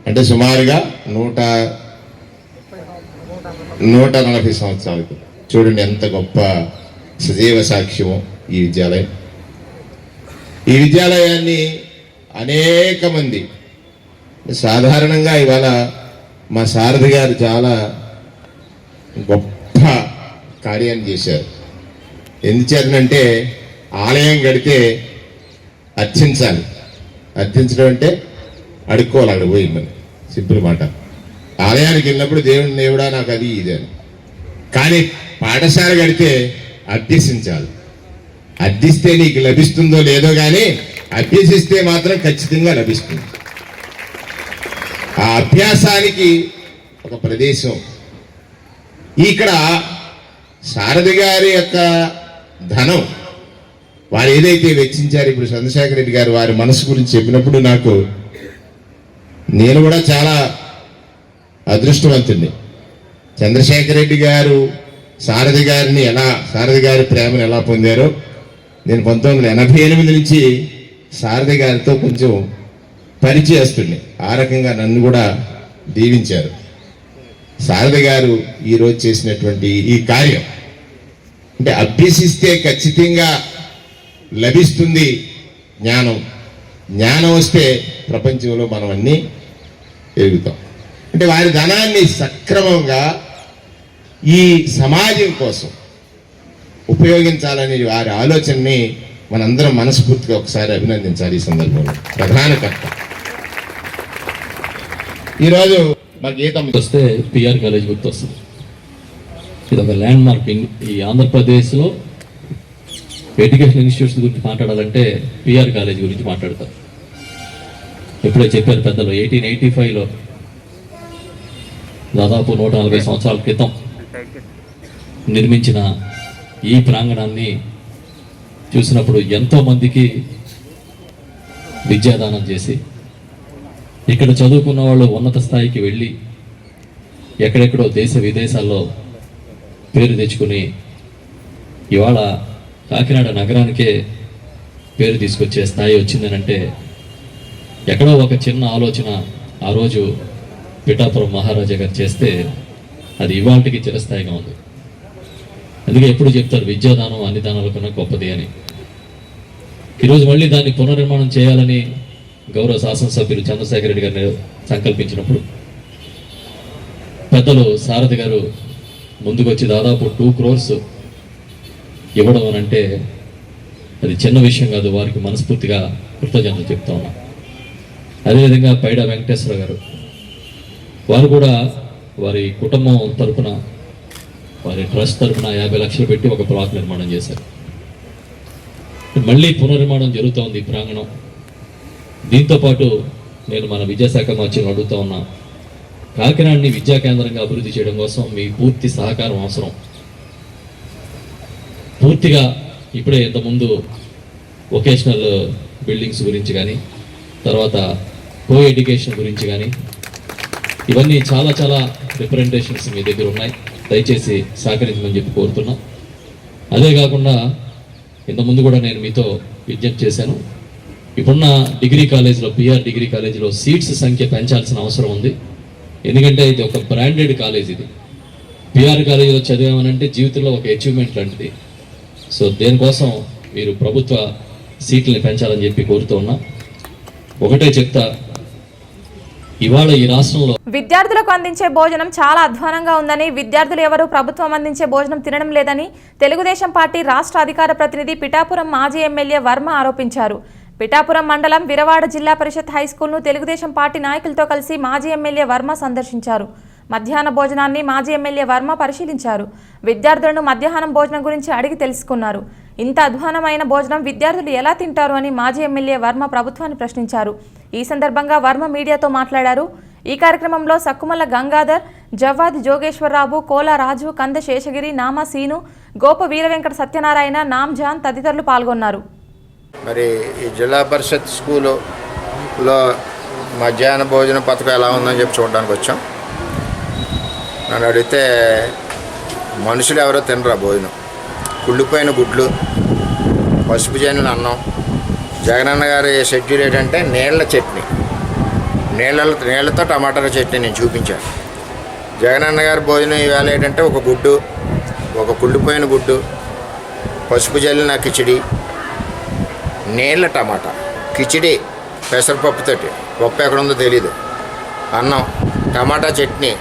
Speaker 9: అంటే సుమారుగా 140 సంవత్సరాలకు చూడండి ఎంత గొప్ప సజీవ సాక్ష్యమో ఈ విద్యాలయం. ఈ విద్యాలయాన్ని అనేక మంది సాధారణంగా ఇవాళ మా సారథి గారు చాలా గొప్ప కార్యాన్ని చేశారు. ఎందుచేతనంటే ఆలయం కడితే అర్చించాలి. అర్చించడం అంటే అడుక్కోవాలి, అక్కడ పోయి మన సింపుల్ మాట. ఆలయానికి వెళ్ళినప్పుడు దేవుడా నాకు అది ఇది అని. కానీ పాఠశాల కడితే అభ్యసించాలి. అర్థిస్తే నీకు లభిస్తుందో లేదో కానీ అభ్యసిస్తే మాత్రం ఖచ్చితంగా లభిస్తుంది. ఆ అభ్యాసానికి ఒక ప్రదేశం ఇక్కడ సారథి గారి యొక్క ధనం వారు ఏదైతే వెచ్చించారు. ఇప్పుడు చంద్రశేఖర్ రెడ్డి గారు వారి మనసు గురించి చెప్పినప్పుడు నేను కూడా చాలా అదృష్టవంతుడిని. చంద్రశేఖర్ రెడ్డి గారు సారథి గారి ప్రేమను ఎలా పొందారో నేను 1988 నుంచి సారథి గారితో కొంచెం పరిచయస్తుడిని. ఆ రకంగా నన్ను కూడా దీవించారు. సారథి గారు ఈరోజు చేసినటువంటి ఈ కార్యం అంటే అభ్యసిస్తే ఖచ్చితంగా లభిస్తుంది జ్ఞానం. జ్ఞానం వస్తే ప్రపంచంలో మనం అన్నీ ఎదుగుతాం. అంటే వారి ధనాన్ని సక్రమంగా ఈ సమాజం కోసం ఉపయోగించాలనే వారి ఆలోచనని మనందరం మనస్ఫూర్తిగా ఒకసారి అభినందించాలి. ఈ సందర్భంలో ప్రధాన కర్త ఈరోజు మా గీతం
Speaker 10: వస్తే పిఆర్ కాలేజ్ గుర్తొస్తుంది. ఇది ఒక ల్యాండ్ మార్కింగ్. ఈ ఆంధ్రప్రదేశ్లో ఎడ్యుకేషన్ ఇన్స్టిట్యూట్స్ గురించి మాట్లాడాలంటే పిఆర్ కాలేజ్ గురించి మాట్లాడతారు. ఎప్పుడో చెప్పారు పెద్దలు, 1885లో దాదాపు 140 సంవత్సరాల క్రితం నిర్మించిన ఈ ప్రాంగణాన్ని చూసినప్పుడు ఎంతోమందికి విద్యాదానం చేసి ఇక్కడ చదువుకున్న వాళ్ళు ఉన్నత స్థాయికి వెళ్ళి ఎక్కడెక్కడో దేశ విదేశాల్లో పేరు తెచ్చుకుని ఇవాళ కాకినాడ నగరానికే పేరు తీసుకొచ్చే స్థాయి వచ్చిందనంటే ఎక్కడో ఒక చిన్న ఆలోచన ఆ రోజు పిఠాపురం మహారాజా గారు చేస్తే అది ఇవాళకి చిరస్థాయిగా ఉంది. అందుకే ఎప్పుడు చెప్తారు విద్యాదానం అన్ని దానాల కన్నా గొప్పది అని. ఈరోజు మళ్ళీ దాన్ని పునర్నిర్మాణం చేయాలని గౌరవ శాసనసభ్యులు చంద్రశేఖర్ రెడ్డి గారిని సంకల్పించినప్పుడు పెద్దలు సారథి గారు ముందుకొచ్చి దాదాపు 2 crores ఇవ్వడం అని అంటే అది చిన్న విషయం కాదు. వారికి మనస్ఫూర్తిగా కృతజ్ఞతలు చెప్తా ఉన్నా. అదేవిధంగా పైడా వెంకటేశ్వర గారు వారు కూడా వారి కుటుంబం తరఫున వారి ట్రస్ట్ తరఫున 50 లక్షలు పెట్టి ఒక ప్లాట్ నిర్మాణం చేశారు. మళ్ళీ పునర్నిర్మాణం జరుగుతోంది ఈ ప్రాంగణం. దీంతోపాటు నేను మన విద్యాశాఖ మంత్రిని అడుగుతా ఉన్నా, కాకినాడని విద్యా కేంద్రంగా అభివృద్ధి చేయడం కోసం మీ పూర్తి సహకారం అవసరం. పూర్తిగా ఇప్పుడే ఇంతకుముందు వొకేషనల్ బిల్డింగ్స్ గురించి కానీ తర్వాత కో ఎడ్యుకేషన్ గురించి కానీ ఇవన్నీ చాలా చాలా రిప్రజెంటేషన్స్ మీ దగ్గర ఉన్నాయి. దయచేసి సహకరించమని చెప్పి కోరుతున్నాం. అదే కాకుండా ఇంతకుముందు కూడా నేను మీతో విజ్ఞప్తి చేశాను. ఇప్పుడున్న డిగ్రీ కాలేజ్లో పిఆర్ డిగ్రీ కాలేజీలో సీట్స్ సంఖ్య పెంచాల్సిన అవసరం ఉంది. ఎందుకంటే ఇది ఒక బ్రాండెడ్ కాలేజ్. ఇది పిఆర్ కాలేజీలో చదివామనంటే జీవితంలో ఒక అచీవ్మెంట్ లాంటిది. సో దేనికోసం మీరు ప్రభుత్వ సీట్లని పెంచాలని చెప్పి కోరుతూ ఉన్నా. ఒకటే చెప్తా, ఇవాళ ఈ రాష్ట్రంలో
Speaker 1: విద్యార్థులకు అందించే భోజనం చాలా అధ్వానంగా ఉందని, విద్యార్థులు ఎవరూ ప్రభుత్వం అందించే భోజనం తినడం లేదని తెలుగుదేశం పార్టీ రాష్ట్ర అధికార ప్రతినిధి పిఠాపురం మాజీ ఎమ్మెల్యే వర్మ ఆరోపించారు. పిఠాపురం మండలం విరవాడ జిల్లా పరిషత్ హైస్కూల్ను తెలుగుదేశం పార్టీ నాయకులతో కలిసి మాజీ ఎమ్మెల్యే వర్మ సందర్శించారు. మధ్యాహ్న భోజనాన్ని మాజీ ఎమ్మెల్యే వర్మ పరిశీలించారు. విద్యార్థులను మధ్యాహ్నం భోజనం గురించి అడిగి తెలుసుకున్నారు. ఇంత అధ్వానమైన భోజనం విద్యార్థులు ఎలా తింటారు అని మాజీ ఎమ్మెల్యే వర్మ ప్రభుత్వాన్ని ప్రశ్నించారు. ఈ సందర్భంగా వర్మ మీడియాతో మాట్లాడారు. ఈ కార్యక్రమంలో సక్కుమల్ల గంగాధర్, జవ్వాది జోగేశ్వరరావు, కోల రాజు, కంద శేషగిరి, నామా సీను, గోప వీరవెంకట సత్యనారాయణ, నామ్జాన్ తదితరులు పాల్గొన్నారు.
Speaker 11: మరి ఈ జిల్లా పరిషత్ స్కూల్లో మధ్యాహ్న భోజన పథకం ఎలా ఉందని చెప్పి చూడడానికి వచ్చాం. నన్ను అడిగితే మనుషులు ఎవరో తినరా భోజనం. కుళ్ళిపోయిన గుడ్లు, పసుపు జనుల అన్నం. జగనన్న గారి షెడ్యూల్ ఏంటంటే నీళ్ల చట్నీ, నీళ్లతో టమాటాల చట్నీ నేను చూపించాను. జగనన్న గారి భోజనం ఈవేళ ఏంటంటే ఒక గుడ్డు, ఒక కుళ్ళిపోయిన గుడ్డు, పసుపు జల్లిన కిచిడి, నీళ్ళ టమాటా, కిచిడి పెసరపప్పుతోటి, పప్పు ఎక్కడుందో తెలీదు, అన్నం, టమాటా చట్నీ,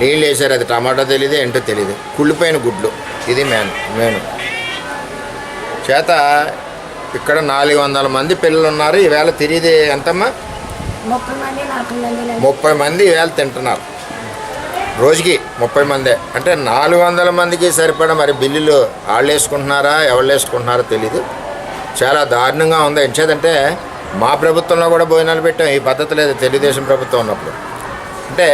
Speaker 11: నీళ్ళు వేసారు, అది టమాటా తెలీదు ఏంటో తెలీదు, కుళ్ళిపోయిన గుడ్లు. ఇది మెయిన్ చేత ఇక్కడ 400 మంది పిల్లలు ఉన్నారు. ఈవేళ తిరిగి ఎంతమ్మా 30 మంది ఈవేళ తింటున్నారు. రోజుకి 30 మందే అంటే 400 మందికి సరిపడా. మరి బిల్లులు వాళ్ళు వేసుకుంటున్నారా ఎవరు వేసుకుంటున్నారో తెలీదు. చాలా దారుణంగా ఉంది. ఎంచేదంటే మా ప్రభుత్వంలో కూడా భోజనాలు పెట్టాం. ఈ పద్ధతి లేదు తెలుగుదేశం ప్రభుత్వం ఉన్నప్పుడు. అంటే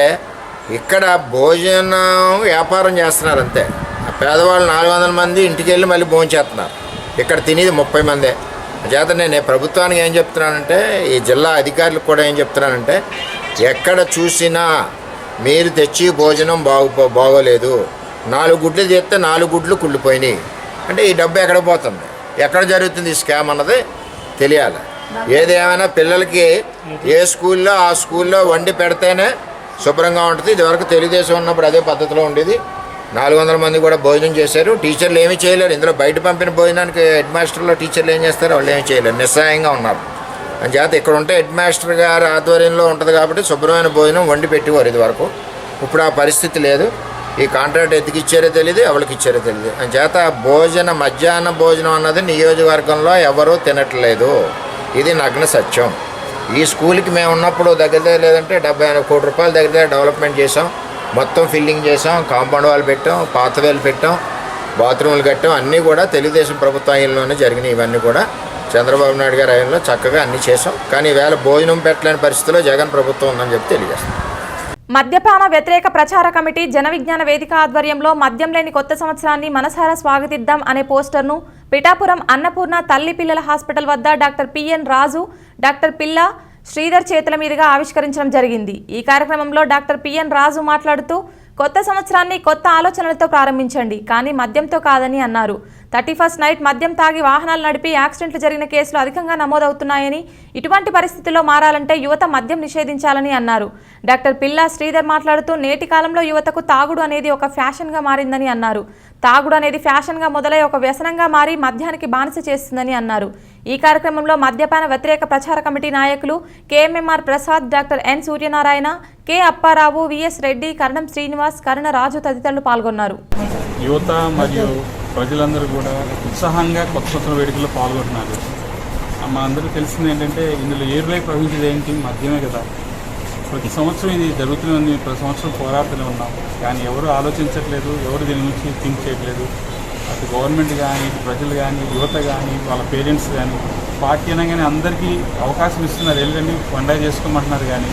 Speaker 11: ఇక్కడ భోజనం వ్యాపారం చేస్తున్నారు అంతే. పేదవాళ్ళు 400 మంది ఇంటికి వెళ్ళి మళ్ళీ భోజనం చేస్తున్నారు. ఇక్కడ తినేది 30 మందే. చేత నేను ప్రభుత్వానికి ఏం చెప్తున్నానంటే, ఈ జిల్లా అధికారులకు కూడా ఏం చెప్తున్నానంటే, ఎక్కడ చూసినా మీరు తెచ్చి భోజనం బాగోలేదు, 4 గుడ్లు చేస్తే 4 గుడ్లు కుళ్ళిపోయినాయి అంటే ఈ డబ్బు ఎక్కడ పోతుంది, ఎక్కడ జరుగుతుంది ఈ స్కామ్ అన్నది తెలియాలి. ఏదేమైనా పిల్లలకి ఏ స్కూల్లో ఆ స్కూల్లో వండి పెడితేనే శుభ్రంగా ఉంటుంది. ఇదివరకు తెలుగుదేశం ఉన్నప్పుడు అదే పద్ధతిలో ఉండేది. 400 మంది కూడా భోజనం చేశారు. టీచర్లు ఏమీ చేయలేరు. ఇందులో బయట పంపిన భోజనానికి హెడ్ మాస్టర్లో టీచర్లు ఏం చేస్తారు, వాళ్ళు ఏమీ చేయలేరు, నిస్సహాయంగా ఉన్నారు. అని చేత ఇక్కడ ఉంటే హెడ్ మాస్టర్ గారి ఆధ్వర్యంలో ఉంటుంది కాబట్టి శుభ్రమైన భోజనం వండి పెట్టేవారు ఇదివరకు. ఇప్పుడు ఆ పరిస్థితి లేదు. ఈ కాంట్రాక్ట్ ఎందుకు ఇచ్చారో తెలియదు, ఎవరికి ఇచ్చారో తెలియదు. అని చేత మధ్యాహ్న భోజనం అన్నది నియోజకవర్గంలో ఎవరూ తినట్లేదు. ఇది నగ్న సత్యం. ఈ స్కూల్కి మేము ఉన్నప్పుడు దగ్గర లేదంటే 70 కోట్ల రూపాయల దగ్గర డెవలప్మెంట్ చేసాం. మొత్తం ఫిల్లింగ్ చేసాం, కాంపౌండ్ వాళ్ళు పెట్టాం, పాతవేలు పెట్టాం, బాత్రూములు కట్టాం. అన్నీ కూడా తెలుగుదేశం ప్రభుత్వంలోనే జరిగినాయి. ఇవన్నీ కూడా చంద్రబాబు నాయుడు గారి హయాంలో చక్కగా అన్నీ చేసాం. కానీ ఈవేళ భోజనం పెట్టలేని పరిస్థితిలో జగన్ ప్రభుత్వం ఉందని చెప్పి తెలియజేస్తాం.
Speaker 1: మద్యపాన వ్యతిరేక ప్రచార కమిటీ జన విజ్ఞాన వేదిక ఆధ్వర్యంలో మద్యం లేని కొత్త సంవత్సరాన్ని మనసారా స్వాగతిద్దాం అనే పోస్టర్ను పిఠాపురం అన్నపూర్ణ తల్లి పిల్లల హాస్పిటల్ వద్ద డాక్టర్ పిఎన్ రాజు, డాక్టర్ పిల్ల శ్రీధర్ చేతుల మీదుగా ఆవిష్కరించడం జరిగింది. ఈ కార్యక్రమంలో డాక్టర్ పిఎన్ రాజు మాట్లాడుతూ కొత్త సంవత్సరాన్ని కొత్త ఆలోచనలతో ప్రారంభించండి, కానీ మద్యంతో కాదని అన్నారు. 31st నైట్ మద్యం తాగి వాహనాలు నడిపి యాక్సిడెంట్లు జరిగిన కేసులు అధికంగా నమోదవుతున్నాయని, ఇటువంటి పరిస్థితుల్లో మారాలంటే యువత మద్యం నిషేధించాలని అన్నారు. డాక్టర్ పిల్లా శ్రీధర్ మాట్లాడుతూ నేటి కాలంలో యువతకు తాగుడు అనేది ఒక ఫ్యాషన్గా మారిందని అన్నారు. తాగుడు అనేది ఫ్యాషన్గా మొదలై ఒక వ్యసనంగా మారి మద్యానికి బానిస చేస్తుందని అన్నారు. ఈ కార్యక్రమంలో మద్యపాన వ్యతిరేక ప్రచార కమిటీ నాయకులు KMMR Prasad, doctor N Suryanarayana, K Apparao, VS Reddy, Karanam Srinivas, Karuna Raju తదితరులు పాల్గొన్నారు.
Speaker 12: యువత మరియు ప్రజలందరూ కూడా ఉత్సాహంగా కొత్త సంవత్సర వేడుకల్లో పాల్గొంటున్నారు. మా అందరూ తెలిసింది ఏంటంటే ఇందులో ఏరులై ప్రవహించేది ఏంటి, మద్యమే కదా. ప్రతి సంవత్సరం ఇది జరుగుతుంది, ప్రతి సంవత్సరం పోరాడుతూనే ఉన్నాం. కానీ ఎవరు ఆలోచించట్లేదు, ఎవరు దీని గురించి థింక్ చేయట్లేదు. అటు గవర్నమెంట్ కానీ, ఇటు ప్రజలు కానీ, యువత కానీ, వాళ్ళ పేరెంట్స్ కానీ, పార్టీ అనగానే అందరికీ అవకాశం ఇస్తున్నారు, వెళ్ళండి పండగ చేసుకోమంటున్నారు. కానీ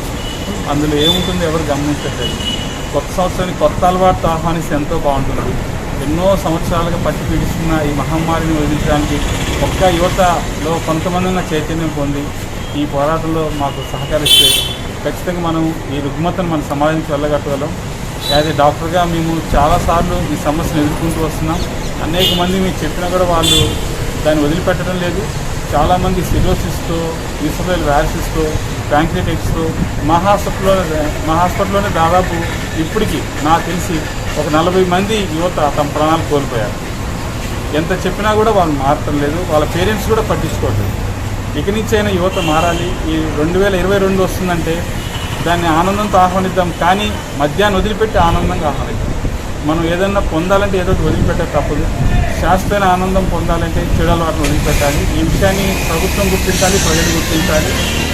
Speaker 12: అందులో ఏముంటుందో ఎవరు గమనించట్లేదు. కొత్త సంవత్సరాన్ని కొత్త అలవాటుతో ఆహ్వానిస్తే ఎంతో బాగుంటుంది. ఎన్నో సంవత్సరాలుగా పట్టి పీడిస్తున్న ఈ మహమ్మారిని వదిలించడానికి ఒక్క యువతలో కొంతమంది చైతన్యం పొంది ఈ పోరాటంలో మాకు సహకరిస్తే ఖచ్చితంగా మనం ఈ రుగ్మతను మన సమాజానికి వెళ్ళగట్టగలం. యాజ్ ఏ డాక్టర్గా మేము చాలాసార్లు ఈ సమస్యను ఎదుర్కొంటూ వస్తున్నాం. అనేక మంది మీకు చెప్పినా కూడా వాళ్ళు దాన్ని వదిలిపెట్టడం లేదు. చాలామంది సిరోసిస్తో, ఈసోఫేల్ వ్యాసిస్తో, ప్యాంక్రియాటిక్స్తో మా హాస్పిటల్లోనే దాదాపు ఇప్పటికీ నాకు తెలిసి ఒక 40 మంది యువత తమ ప్రాణాలు కోల్పోయారు. ఎంత చెప్పినా కూడా వాళ్ళు మారటం లేదు, వాళ్ళ పేరెంట్స్ కూడా పట్టించుకోవట్లేదు. ఇక నుంచి అయినా యువత మారాలి. ఈ 2022 వస్తుందంటే దాన్ని ఆనందంతో ఆహ్వానిద్దాం, కానీ మద్యాన్ని వదిలిపెట్టి ఆనందంగా ఆహ్వానిద్దాం. మనం ఏదన్నా పొందాలంటే ఏదో వదిలిపెట్టే తప్పదు. శాశ్వతమైన ఆనందం పొందాలంటే చెడు అలవాటును వదిలిపెట్టాలి. ఈ విషయాన్ని ప్రభుత్వం గుర్తించాలి, ప్రజలు గుర్తించాలి,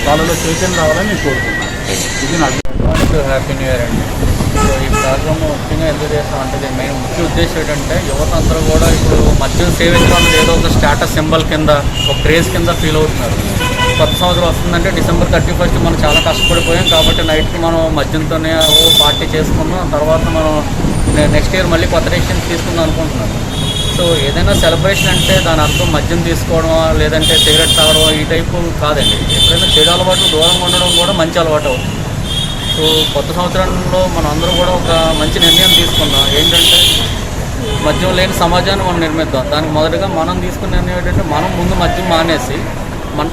Speaker 12: వాళ్ళలో చైతన్యం రావాలని నేను కోరుతున్నాను. ఇది నాకు
Speaker 13: హ్యాపీ న్యూ ఇయర్ అండి. సో ఈ కార్యక్రమం ముఖ్యంగా ఎందుకు చేస్తామంటే మెయిన్ ముఖ్య ఉద్దేశం ఏంటంటే యువత అందరూ కూడా ఇప్పుడు మద్యం సేవించడం అనేది ఏదో ఒక స్టేటస్ సింబల్ కింద, ఒక క్రేజ్ కింద ఫీల్ అవుతున్నారు. కొత్త సంవత్సరం వస్తుందంటే December 31 మనం చాలా కష్టపడిపోయాం కాబట్టి నైట్కి మనం మద్యంతోనే పార్టీ చేసుకున్నాం. తర్వాత మనం నెక్స్ట్ ఇయర్ మళ్ళీ కొత్త డెసిషన్స్ తీసుకుందాం అనుకుంటున్నాను. సో ఏదైనా సెలబ్రేషన్ అంటే దాని అర్థం మద్యం తీసుకోవడం లేదంటే సిగరెట్ తాగడం ఈ టైపు కాదండి. ఎప్పుడైనా చెడు అలవాటు దూరంగా ఉండడం కూడా మంచి అలవాటు అవుతుంది. సో కొత్త సంవత్సరంలో మనం అందరూ కూడా ఒక మంచి నిర్ణయం తీసుకుందాం. ఏంటంటే మద్యం లేని సమాజాన్ని మనం నిర్మిద్దాం. దానికి మొదటగా మనం తీసుకున్న నిర్ణయం ఏంటంటే మనం ముందు మద్యం మానేసి మన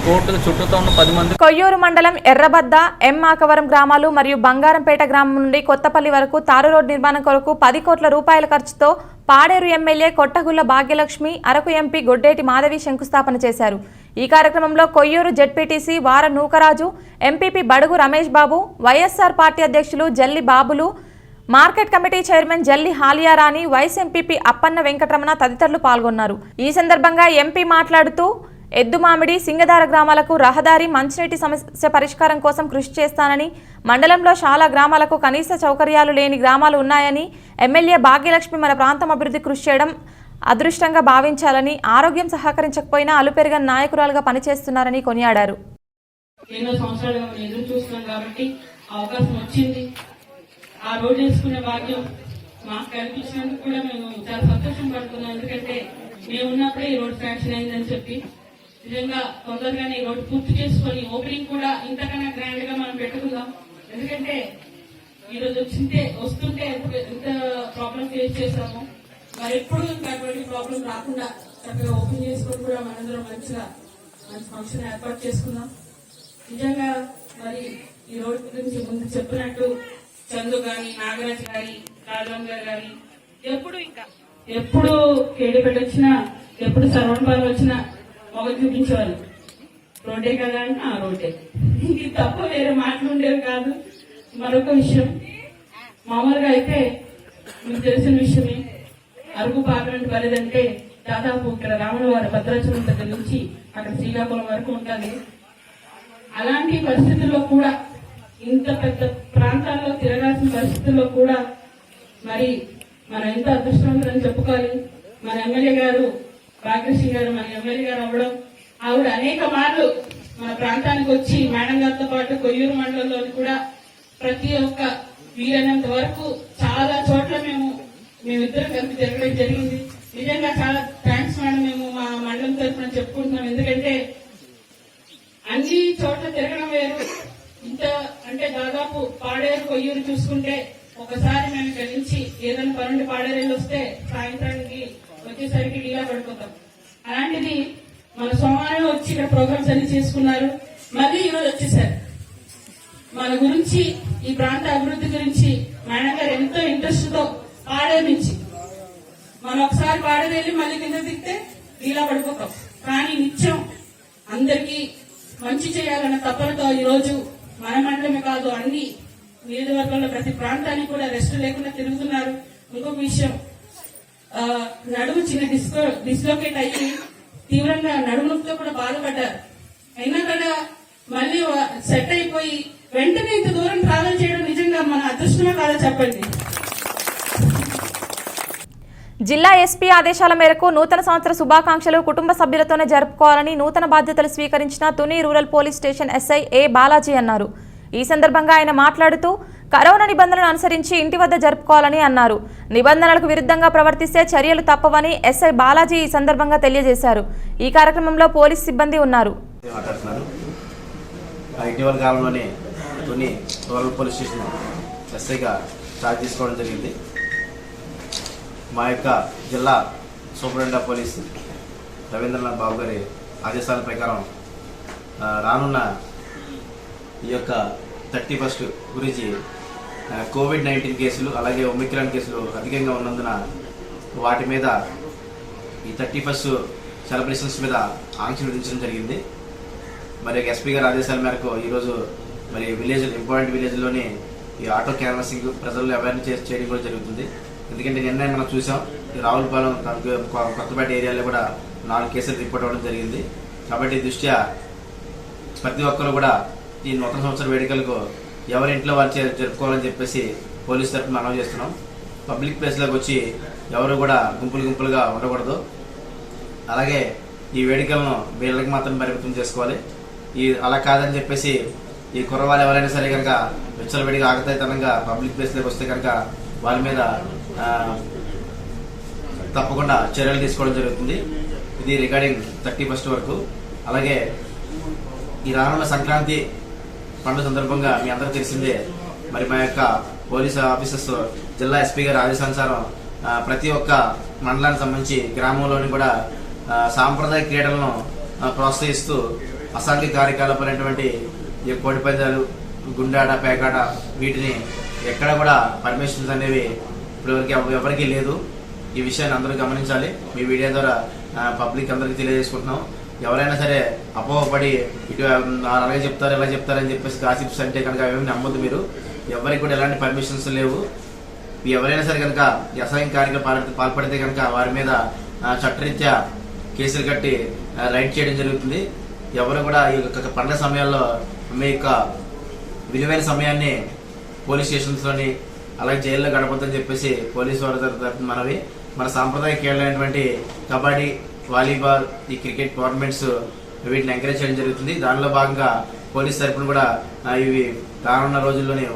Speaker 13: చుట్టూతో ఉన్న 10 మంది.
Speaker 1: కొయ్యూరు మండలం ఎర్రబద్ద, ఎం ఆకవరం గ్రామాలు మరియు బంగారంపేట గ్రామం నుండి కొత్తపల్లి వరకు తారు రోడ్డు నిర్మాణం కొరకు 10 కోట్ల రూపాయల ఖర్చుతో పాడేరు ఎమ్మెల్యే కొట్టగుళ్ల భాగ్యలక్ష్మి, అరకు ఎంపీ గొడ్డేటి మాధవి శంకుస్థాపన చేశారు. ఈ కార్యక్రమంలో కొయ్యూరు జెడ్పీటీసీ వార నూకరాజు, ఎంపీపీ బడుగు రమేష్ బాబు, వైఎస్ఆర్ పార్టీ అధ్యక్షులు జల్లి బాబులు, మార్కెట్ కమిటీ చైర్మన్ జల్లి హాలియారాణి, వైస్ ఎంపీపీ అప్పన్న వెంకటరమణ తదితరులు పాల్గొన్నారు. ఈ సందర్భంగా ఎంపీ మాట్లాడుతూ ఎద్దుమామిడి, సింగదార గ్రామాలకు రహదారి, మంచినీటి సమస్య పరిష్కారం కోసం కృషి చేస్తానని, మండలంలో చాలా గ్రామాలకు కనీస సౌకర్యాలు లేని గ్రామాలు ఉన్నాయని, ఎమ్మెల్యే భాగ్యలక్ష్మి మన ప్రాంతం అభివృద్ధి కృషి చేయడం అదృష్టంగా భావించాలని, ఆరోగ్యం సహకరించకపోయినా అలుపెరగని నాయకురాలుగా పనిచేస్తున్నారని కొనియాడారు.
Speaker 14: ఎన్నో సంవత్సరాలుగా మనం ఎదురు చూస్తున్నాం కాబట్టి అవకాశం వచ్చింది. ఆ రోడ్డు వేసుకునే భాగ్యం మాకు కల్పించినందుకు కూడా మేము చాలా సంతోషం పడుతున్నాం. ఎందుకంటే మేము ఉన్నప్పుడే ఈ రోడ్డు శాంక్షన్ అయిందని చెప్పి నిజంగా తొందరగానే ఈ రోడ్డు పూర్తి చేసుకొని ఓపెనింగ్ కూడా ఇంతకన్నా గ్రాండ్ గా మనం పెట్టుకుందాం. ఎందుకంటే ఈ రోజు వస్తుంటే ఎంత ప్రాబ్లం ఫేస్ చేసాము, మరి ఎప్పుడు ఇంకా అటువంటి ప్రాబ్లం రాకుండా చక్కగా ఓపెన్ చేసుకొని కూడా మనందరం మంచి ఫంక్షన్ ఏర్పాటు చేసుకుందాం. నిజంగా మరి ఈ రోడ్డు గురించి ముందు చెప్పినట్టు చందు గారి, నాగరాజ్ గారి, రాజరామ్ గారు గారి ఎప్పుడు కేడీపేట వచ్చినా, ఎప్పుడు సర్వణపాలెం వచ్చినా మొగలు చూపించేవాళ్ళు. రోడ్డే కదా అంటే ఆ రోడ్డే, ఇది తప్ప వేరే మాటలు ఉండేవి కాదు. మరొక విషయం, మామూలుగా అయితే మీకు తెలిసిన విషయమే, అరకు పార్లమెంట్ పరిధంటే దాదాపు ఇక్కడ రాములవారి భద్రాచలం దగ్గర నుంచి అక్కడ శ్రీకాకుళం వరకు ఉంటుంది. అలాంటి పరిస్థితుల్లో కూడా, ఇంత పెద్ద ప్రాంతాల్లో తిరగాల్సిన పరిస్థితుల్లో కూడా మరి మనం ఎంత అదృష్టవంతులని చెప్పుకోవాలి. మన ఎమ్మెల్యే గారు భాగ్యశ్రీ గారు మన ఎమ్మెల్యే గారు అవ్వడం, ఆవిడ అనేక మార్లు మన ప్రాంతానికి వచ్చి మేడం గారితో పాటు కొయ్యూరు మండలంలోని కూడా ప్రతి ఒక్క వీలైనంత వరకు చాలా చోట్ల మేమిద్దరం కలిపి తిరగడం జరిగింది. నిజంగా చాలా థ్యాంక్స్ మేడం, మేము మా మండలం తరఫున చెప్పుకుంటున్నాం. ఎందుకంటే అన్ని చోట్ల తిరగడం వేరు, ఇంత అంటే దాదాపు పాడేరు కొయ్యూరు చూసుకుంటే ఒకసారి మేము ఇక్కడి నుంచి ఏదైనా పనుండి పాడేరు వస్తే సాయంత్రానికి వచ్చేసరికి డీలా పడిపోతాం. అలాంటిది మన సోమవారం వచ్చి ఇక్కడ ప్రోగ్రామ్స్ అన్ని చేసుకున్నారు, మళ్ళీ ఈరోజు వచ్చేసారు. మన గురించి, ఈ ప్రాంత అభివృద్ధి గురించి మేడం గారు ఎంతో ఇంట్రెస్ట్ తో పాడేరు నుంచి మనం ఒకసారి పాడేరు వెళ్ళి మళ్ళీ కింద దిగితే డీలా పడిపోతాం. కానీ నిత్యం అందరికీ మంచి చేయాలన్న తపనతో ఈ రోజు మన మండలమే కాదు అన్ని నియోజకవర్గంలో ప్రతి ప్రాంతానికి కూడా రెస్ట్ లేకుండా తిరుగుతున్నారు. ఇంకొక విషయం, నడుము చిన్న డిస్లోకేట్ అయ్యి తీవ్రంగా నడుము నొప్పితో కూడా బాధపడ్డారు. అయినా కూడా మళ్ళీ సెట్ అయిపోయి వెంటనే ఇంత దూరం ట్రావెల్ చేయడం నిజంగా మన అదృష్టమే కాదా చెప్పండి.
Speaker 1: జిల్లా ఎస్పీ ఆదేశాల మేరకు నూతన సంవత్సర శుభాకాంక్షలు కుటుంబ సభ్యులతోనే జరుపుకోవాలని నూతన బాధ్యతలు స్వీకరించిన Tuni rural police station SI A Balaji అన్నారు. ఈ సందర్భంగా ఆయన మాట్లాడుతూ కరోనా నిబంధనలను అనుసరించి ఇంటి వద్ద జరుపుకోవాలని అన్నారు. నిబంధనలకు విరుద్ధంగా ప్రవర్తిస్తే చర్యలు తప్పవని ఎస్ఐ బాలాజీ ఈ సందర్భంగా తెలియజేశారు. ఈ కార్యక్రమంలో పోలీస్ సిబ్బంది ఉన్నారు.
Speaker 15: ఇటీవల కాలంలోనే తుని రూరల్ పోలీస్ స్టేషన్ ఎస్ఐగా ఛార్జ్ తీసుకోవడం జరిగింది. మా యొక్క జిల్లా superintendent of police Ravindranath Babu గారి ఆదేశాల ప్రకారం రానున్న ఈ యొక్క 31 గురించి కోవిడ్-19 కేసులు అలాగే ఒమిక్రాన్ కేసులు అధికంగా ఉన్నందున వాటి మీద ఈ 31 సెలబ్రేషన్స్ మీద ఆంక్షలు విధించడం జరిగింది. మరి ఎస్పీ గారి ఆదేశాల మేరకు ఈరోజు మరి ఇంపార్టెంట్ విలేజ్లోని ఈ ఆటో క్యాన్వాసింగ్ ప్రజల్లో అవేర్నెస్ చేయడం కూడా జరుగుతుంది. ఎందుకంటే నిన్న మనం చూసాం, ఈ రావులపాలెం కొత్తపేట ఏరియాలో కూడా 4 కేసులు రిపోర్ట్ అవ్వడం జరిగింది. కాబట్టి దృష్ట్యా ప్రతి ఒక్కరు కూడా ఈ నూతన సంవత్సర వేడుకలకు ఎవరింట్లో వాళ్ళు జరుపుకోవాలని చెప్పేసి పోలీసు తరఫున మనం చేస్తున్నాం. పబ్లిక్ ప్లేస్లోకి వచ్చి ఎవరు కూడా గుంపులుగా ఉండకూడదు. అలాగే ఈ వేడుకలను వీళ్ళకి మాత్రం పరిమితం చేసుకోవాలి. అలా కాదని చెప్పేసి ఈ కుర్రవాళ్ళు ఎవరైనా సరే కనుక విచ్చలవిడిగా ఆగతాయితనంగా పబ్లిక్ ప్లేస్లోకి వస్తే కనుక వాళ్ళ మీద తప్పకుండా చర్యలు తీసుకోవడం జరుగుతుంది. ఇది రిగార్డింగ్ 31 వరకు. అలాగే ఈ రానున్న సంక్రాంతి పండుగ సందర్భంగా మీ అందరూ తెలిసిందే, మరి మా యొక్క పోలీసు ఆఫీసర్స్ జిల్లా ఎస్పీ గారి ఆదేశానుసారం ప్రతి ఒక్క మండలానికి సంబంధించి గ్రామంలోని కూడా సాంప్రదాయ క్రీడలను ప్రోత్సహిస్తూ అసాంఘిక కార్యకలాపాలైనటువంటి ఈ కోడి పందాలు, గుండాట, పేకాట వీటిని ఎక్కడ కూడా పర్మిషన్స్ అనేవి ఇప్పటివరకు ఎవరికీ లేదు. ఈ విషయాన్ని అందరూ గమనించాలి. మీ మీడియా ద్వారా పబ్లిక్ అందరికీ తెలియజేసుకుంటున్నాం. ఎవరైనా సరే అపోహపడి ఇటు అలాగే చెప్తారు ఇలా చెప్తారని చెప్పేసి గాసిప్స్ అంటే కనుక ఏమి నమ్మొద్దు. మీరు ఎవరికి కూడా ఎలాంటి పర్మిషన్స్ లేవు. ఎవరైనా సరే కనుక ఈ అసహ్యం కార్యక్రమాలు పాల్పడితే కనుక వారి మీద చట్టరీత్యా కేసులు కట్టి రైడ్ చేయడం జరుగుతుంది. ఎవరు కూడా ఈ పండుగ సమయాల్లో మీ యొక్క విలువైన సమయాన్ని పోలీస్ స్టేషన్స్లోని అలాగే జైల్లో గడపొద్దని చెప్పేసి పోలీసు వారి తరఫున మనవి. మన సాంప్రదాయ క్రీడలైనటువంటి కబడ్డీ, వాలీబాల్, ఈ క్రికెట్ టోర్నమెంట్స్ వీటిని ఎంకరేజ్ చేయడం జరుగుతుంది. దానిలో భాగంగా పోలీస్ తరఫున కూడా ఇవి రానున్న రోజుల్లోనే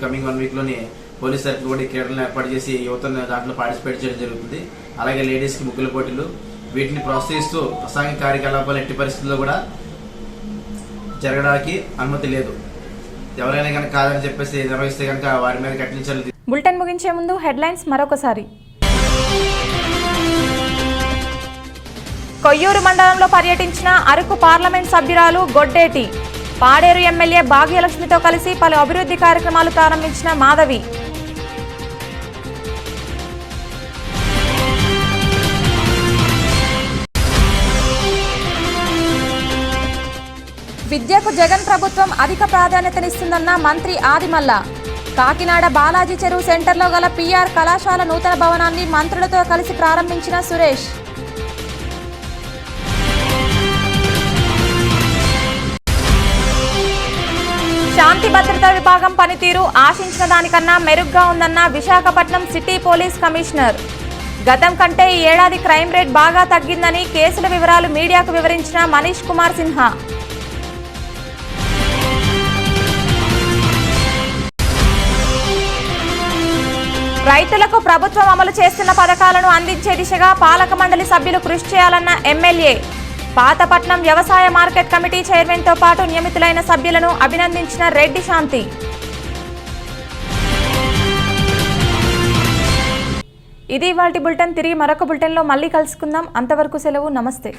Speaker 15: కమింగ్ 1 వీక్లోని పోలీస్ తరఫున కూడా క్రీడలను ఏర్పాటు చేసి యువతను దాంట్లో పార్టిసిపేట్ చేయడం జరుగుతుంది. అలాగే లేడీస్కి ముగ్గుల పోటీలు వీటిని ప్రోత్సహిస్తూ అసాంఘిక కార్యకలాపాలు ఎట్టి పరిస్థితుల్లో కూడా జరగడానికి అనుమతి లేదు. ఎవరైనా కనుక కాదని చెప్పేసి నిర్వహిస్తే కనుక వారి మీద కఠిన చర్యలు.
Speaker 1: బులెటిన్ ముగించే ముందు హెడ్లైన్స్ మరొకసారి. కొయ్యూరు మండలంలో పర్యటించిన అరకు పార్లమెంట్ సభ్యురాలు గొడ్డేటి. పాడేరు ఎమ్మెల్యే భాగ్యలక్ష్మితో కలిసి పలు అభివృద్ధి కార్యక్రమాలు ప్రారంభించిన మాధవి. విద్యకు జగన్ ప్రభుత్వం అధిక ప్రాధాన్యతనిస్తుందన్న మంత్రి ఆదిమల్ల. కాకినాడ బాలాజీ చెరువు సెంటర్లో గల పిఆర్ కళాశాల నూతన భవనాన్ని మంత్రులతో కలిసి ప్రారంభించిన సురేష్. శాంతి భద్రతా విభాగం పనితీరు ఆశించిన దానికన్నా మెరుగ్గా ఉందన్న విశాఖపట్నం సిటీ పోలీస్ కమిషనర్. గతం కంటే ఈ ఏడాది క్రైమ్ రేట్ బాగా తగ్గిందని కేసుల వివరాలు మీడియాకు వివరించిన మనీష్ కుమార్ సిన్హా. రైతులకు ప్రభుత్వం అమలు చేస్తున్న పథకాలను అందించే దిశగా పాలక మండలి సభ్యులు కృషి చేయాలన్న ఎమ్మెల్యే. పాతపట్నం వ్యవసాయ మార్కెట్ కమిటీ చైర్మన్తో పాటు నియమితులైన సభ్యులను అభినందించిన రెడ్డి శాంతి. ఇది ఇవాల్టి బులెటిన్. తిరిగి మరొక బులెటిన్లో మళ్ళీ కలుసుకుందాం. అంతవరకు సెలవు. నమస్తే.